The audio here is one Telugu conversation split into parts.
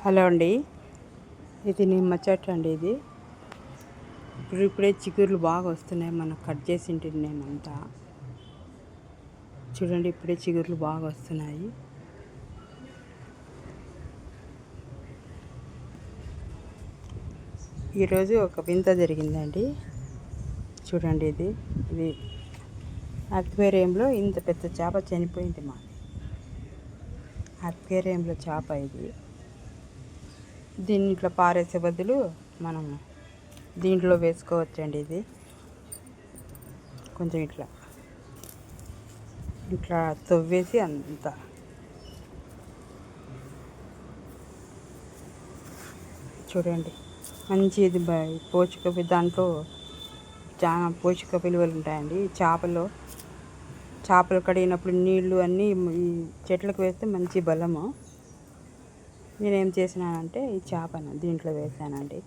హలో అండి, ఇది నిమ్మ చెట్టు అండి. ఇది ఇప్పుడే చిగుర్లు బాగా వస్తున్నాయి. మనం కట్ చేసి ఉంటుంది నేనంతా. చూడండి, ఇప్పుడే చిగుర్లు బాగా వస్తున్నాయి. ఈరోజు ఒక వింత జరిగిందండి. చూడండి, ఇది అక్వేరియంలో ఇంత పెద్ద చేప చనిపోయింది. మా అక్వేరియంలో చేప ఇది. దీన్ని ఇట్లా పారేసే బదులు మనం దీంట్లో వేసుకోవచ్చండి. ఇది కొంచెం ఇట్లా తవ్వేసి అంత చూడండి, మంచి ఇది పోషక దాంట్లో చాలా పోషక విలువలు ఉంటాయండి. చేపలు కడిగినప్పుడు నీళ్ళు అన్నీ ఈ చెట్లకు వేస్తే మంచి బలము. నేనేం చేసినానంటే ఈ చేపను దీంట్లో వేసానండి.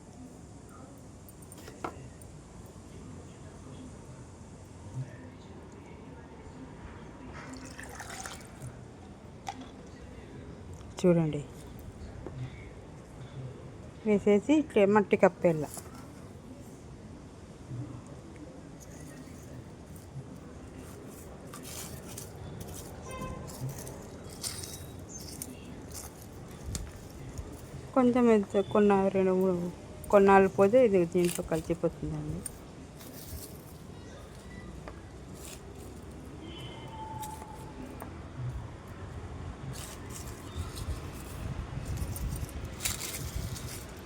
చూడండి, వేసేసి ఇట్లా మట్టి కప్పేళ్ళ. కొంచెం కొన్నాళ్ళు పోతే ఇది దీంట్లో కలిసిపోతుందండి.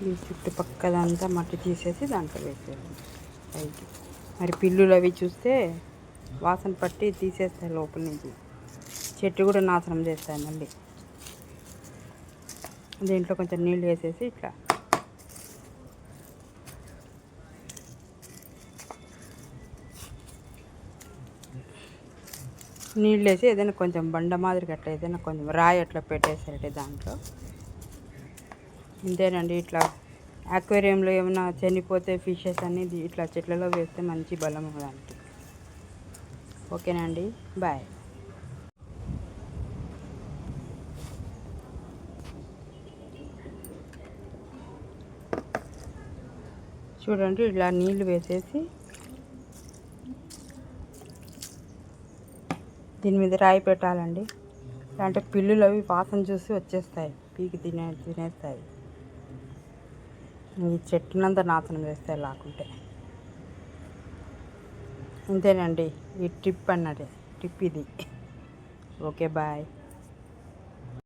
ఈ చుట్టుపక్కలంతా మట్టి తీసేసి దాంట్లో వేసేయాలి పైకి. మరి పిల్లులు అవి చూస్తే వాసన పట్టి తీసేస్తాయి లోపల నుంచి. చెట్టు కూడా నాశనం చేస్తాయి. మళ్ళీ దీంట్లో కొంచెం నీళ్ళు వేసేసి ఇట్లా నీళ్ళు వేసి ఏదైనా కొంచెం బండ మాదిరిగా అట్లా ఏదైనా కొంచెం రాయి అట్లా పెట్టేసారంటే దాంట్లో. ఇంతేనండి. ఇట్లా అక్వేరియంలో ఏమైనా చనిపోతే ఫిషెస్ అనేది ఇట్లా చెట్లలో వేస్తే మంచి బలం దానికి. ఓకేనండి, బాయ్. చూడండి, ఇలా నీళ్ళు వేసేసి దీని మీద రాయి పెట్టాలండి. అంటే పిల్లులు అవి వాసన చూసి వచ్చేస్తాయి, పీకి తినేస్తాయి. ఈ చెట్టునంతా నాశనం చేస్తాయి లాక్కుంటే. ఇంతేనండి, ఈ టిప్ ఇది. Okay, bye.